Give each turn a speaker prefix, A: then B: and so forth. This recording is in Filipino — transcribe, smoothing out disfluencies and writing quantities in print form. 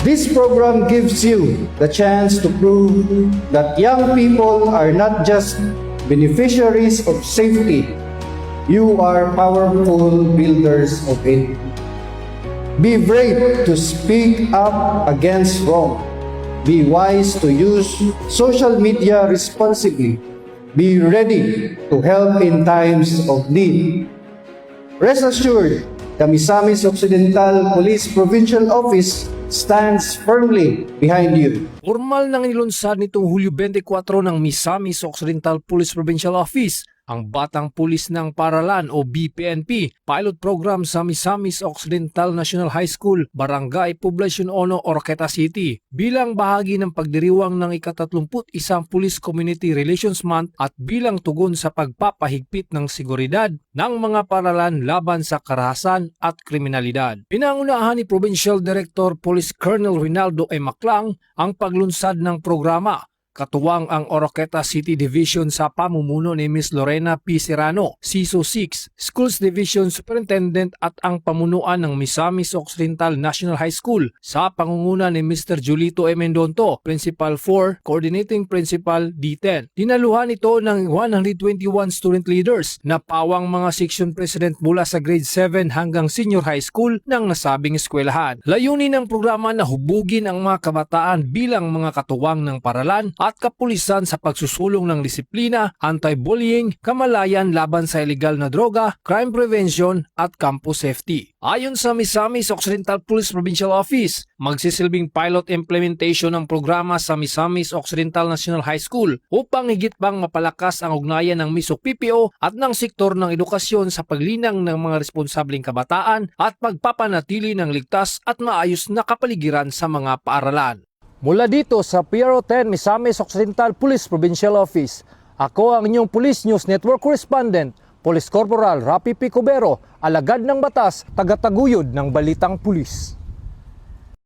A: This program gives you the chance to prove that young people are not just beneficiaries of safety, you are powerful builders of it. Be brave to speak up against wrong. Be wise to use social media responsibly. Be ready to help in times of need. Rest assured, the Misamis Occidental Police Provincial Office stands firmly behind you.
B: Formal nang nilunsad nitong Hulyo 24 ng Misamis Occidental Police Provincial Office ang Batang Pulis ng Paralan o BPNP pilot program sa Misamis Occidental National High School, Barangay Poblacion 1, Oroqueta City bilang bahagi ng pagdiriwang ng ika-31 Police Community Relations Month at bilang tugon sa pagpapahigpit ng seguridad ng mga paralan laban sa karahasan at kriminalidad. Pinangunahan ni Provincial Director Police Colonel Rinaldo M. Maclang ang paglunsad ng programa. Katuwang ang Oroqueta City Division sa pamumuno ni Ms. Lorena P. Serrano, CISO 6, Schools Division Superintendent at ang pamunuan ng Misamis Occidental National High School sa pangunguna ni Mr. Julito M. Mendonto, Principal 4, Coordinating Principal D10. Dinaluhan ito ng 121 student leaders na pawang mga section president mula sa grade 7 hanggang senior high school ng nasabing eskwelahan. Layunin ng programa na hubugin ang mga kabataan bilang mga katuwang ng paralan at kapulisan sa pagsusulong ng disiplina, anti-bullying, kamalayan laban sa illegal na droga, crime prevention at campus safety. Ayon sa Misamis Occidental Police Provincial Office, magsisilbing pilot implementation ng programa sa Misamis Occidental National High School upang higit pang mapalakas ang ugnayan ng MISOC PPO at ng sektor ng edukasyon sa paglinang ng mga responsabling kabataan at pagpapanatili ng ligtas at maayos na kapaligiran sa mga paaralan. Mula dito sa PRO 10 Misamis Occidental Police Provincial Office, ako ang inyong Police News Network Correspondent, Police Corporal Rapi P. Cubero, alagad ng batas, tagataguyod ng Balitang Pulis.